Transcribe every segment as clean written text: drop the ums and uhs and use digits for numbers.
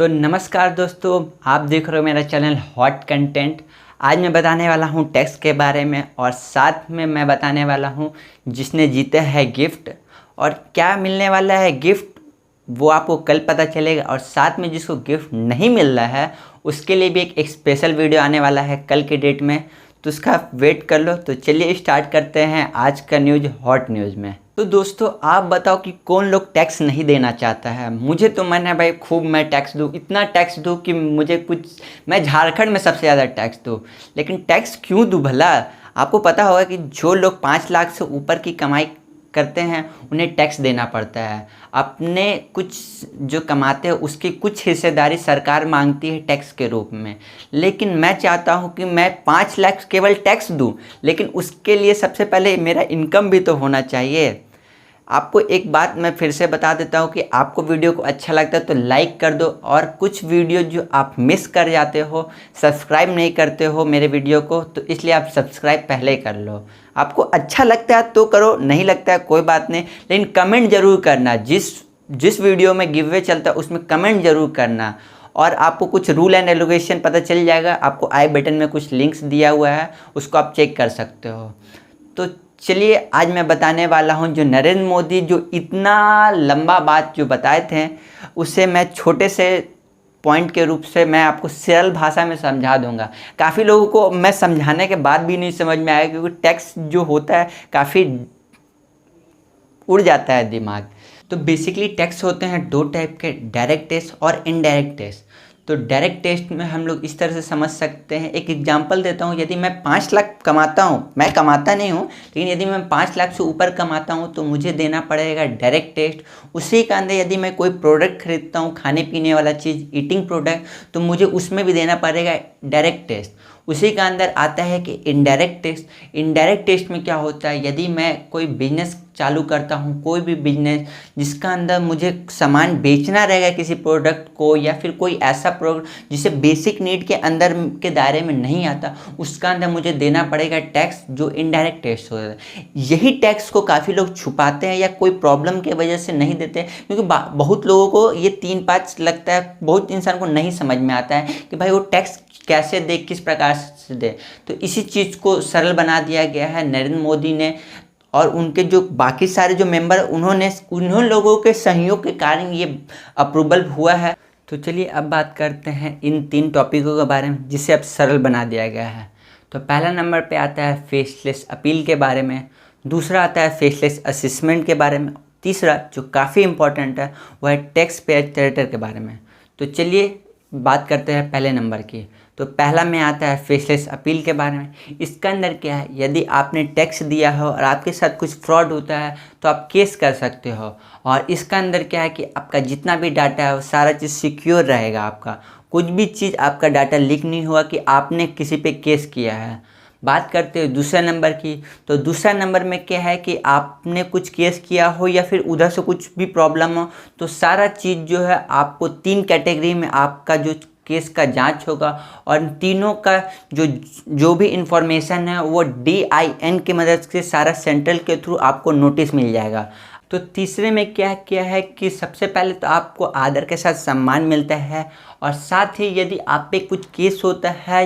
तो नमस्कार दोस्तों, आप देख रहे हो मेरा चैनल हॉट कंटेंट। आज मैं बताने वाला हूँ टैक्स के बारे में और साथ में मैं बताने वाला हूँ जिसने जीता है गिफ्ट और क्या मिलने वाला है गिफ्ट वो आपको कल पता चलेगा। और साथ में जिसको गिफ्ट नहीं मिल रहा है उसके लिए भी एक स्पेशल वीडियो आने वाला है कल के डेट में, तो उसका वेट कर लो। तो चलिए स्टार्ट करते हैं आज का न्यूज़ हॉट न्यूज़ में। तो दोस्तों आप बताओ कि कौन लोग टैक्स नहीं देना चाहता है। मुझे तो मन है भाई खूब मैं टैक्स दूँ, इतना टैक्स दूँ कि मुझे कुछ, मैं झारखंड में सबसे ज़्यादा टैक्स दूँ। लेकिन टैक्स क्यों दूँ भला? आपको पता होगा कि जो लोग 5 लाख से ऊपर की कमाई करते हैं उन्हें टैक्स देना पड़ता है। अपने कुछ जो कमाते हैं उसकी कुछ हिस्सेदारी सरकार मांगती है टैक्स के रूप में। लेकिन मैं चाहता हूं कि मैं 5 लाख केवल टैक्स दूं, लेकिन उसके लिए सबसे पहले मेरा इनकम भी तो होना चाहिए। आपको एक बात मैं फिर से बता देता हूँ कि आपको वीडियो को अच्छा लगता है तो लाइक कर दो, और कुछ वीडियो जो आप मिस कर जाते हो, सब्सक्राइब नहीं करते हो मेरे वीडियो को, तो इसलिए आप सब्सक्राइब पहले कर लो। आपको अच्छा लगता है तो करो, नहीं लगता है कोई बात नहीं, लेकिन कमेंट ज़रूर करना। जिस वीडियो में गिव अवे चलता है उसमें कमेंट ज़रूर करना। और आपको कुछ रूल एंड रेगुलेशन पता चल जाएगा। आपको आई बटन में कुछ लिंक्स दिया हुआ है, उसको आप चेक कर सकते हो। तो चलिए आज मैं बताने वाला हूं जो नरेंद्र मोदी जो इतना लंबा बात जो बताए थे उसे मैं छोटे से पॉइंट के रूप से मैं आपको सरल भाषा में समझा दूंगा। काफ़ी लोगों को मैं समझाने के बाद भी नहीं समझ में आएगा, क्योंकि टैक्स जो होता है काफ़ी उड़ जाता है दिमाग। तो बेसिकली टैक्स होते हैं दो टाइप के, डायरेक्ट टैक्स और इनडायरेक्ट टैक्स। तो डायरेक्ट टैक्स में हम लोग इस तरह से समझ सकते हैं, एक एग्जांपल देता हूँ। यदि मैं 5 लाख कमाता हूँ, मैं कमाता नहीं हूँ, लेकिन यदि मैं 5 लाख से ऊपर कमाता हूँ तो मुझे देना पड़ेगा डायरेक्ट टैक्स। उसी के अंदर यदि मैं कोई प्रोडक्ट खरीदता हूँ, खाने पीने वाला चीज़, ईटिंग प्रोडक्ट, तो मुझे उसमें भी देना पड़ेगा डायरेक्ट टैक्स। उसी के अंदर आता है कि इनडायरेक्ट टैक्स। इनडायरेक्ट टैक्स में क्या होता है, यदि मैं कोई बिजनेस चालू करता हूँ, कोई भी बिजनेस जिसका अंदर मुझे सामान बेचना रहेगा किसी प्रोडक्ट को, या फिर कोई ऐसा प्रोडक्ट जिसे बेसिक नीड के अंदर के दायरे में नहीं आता, उसका अंदर मुझे देना पड़ेगा टैक्स, जो इनडायरेक्ट टैक्स होता है। यही टैक्स को काफ़ी लोग छुपाते हैं या कोई प्रॉब्लम की वजह से नहीं देते, क्योंकि बहुत लोगों को ये 3-5 लगता है, बहुत इंसान को नहीं समझ में आता है कि भाई वो टैक्स कैसे दे, किस प्रकार से दे। तो इसी चीज़ को सरल बना दिया गया है नरेंद्र मोदी ने, और उनके जो बाकी सारे जो मेंबर उन्होंने लोगों के सहयोग के कारण ये अप्रूवल हुआ है। तो चलिए अब बात करते हैं इन 3 टॉपिकों के बारे में जिसे अब सरल बना दिया गया है। तो पहला नंबर पे आता है फेसलेस अपील के बारे में, दूसरा आता है फेसलेस असेसमेंट के बारे में, तीसरा जो काफ़ी इंपॉर्टेंट है वह है टैक्स पेयर चैरिटर के बारे में। तो चलिए बात करते हैं पहले नंबर की। तो पहला में आता है फेसलेस अपील के बारे में। इसका अंदर क्या है, यदि आपने टैक्स दिया हो और आपके साथ कुछ फ्रॉड होता है तो आप केस कर सकते हो। और इसका अंदर क्या है कि आपका जितना भी डाटा है वो सारा चीज़ सिक्योर रहेगा। आपका कुछ भी चीज़, आपका डाटा लीक नहीं हुआ कि आपने किसी पे केस किया है। बात करते हैं दूसरे नंबर की। तो दूसरा नंबर में क्या है कि आपने कुछ केस किया हो या फिर उधर से कुछ भी प्रॉब्लम हो, तो सारा चीज़ जो है आपको 3 कैटेगरी में आपका जो केस का जांच होगा, और तीनों का जो भी इंफॉर्मेशन है वो DIN की मदद से सारा सेंट्रल के थ्रू आपको नोटिस मिल जाएगा। तो तीसरे में क्या है कि सबसे पहले तो आपको आदर के साथ सम्मान मिलता है, और साथ ही यदि आप पे कुछ केस होता है,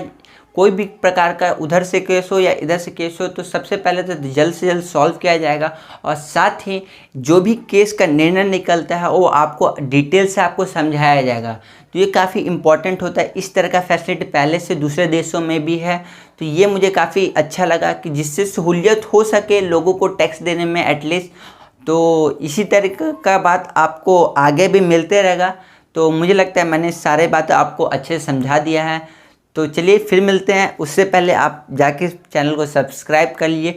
कोई भी प्रकार का उधर से केस हो या इधर से केस हो, तो सबसे पहले तो जल्द से जल्द सॉल्व किया जाएगा। और साथ ही जो भी केस का निर्णय निकलता है वो आपको डिटेल से आपको समझाया जाएगा। तो ये काफ़ी इम्पॉर्टेंट होता है। इस तरह का फैसिलिटी पहले से दूसरे देशों में भी है, तो ये मुझे काफ़ी अच्छा लगा कि जिससे सहूलियत हो सके लोगों को टैक्स देने में एटलीस्ट। तो इसी तरह का बात आपको आगे भी मिलते रहेगा। तो मुझे लगता है मैंने सारे बातें आपको अच्छे से समझा दिया है। तो चलिए फिर मिलते हैं, उससे पहले आप जाके चैनल को सब्सक्राइब कर लीजिए।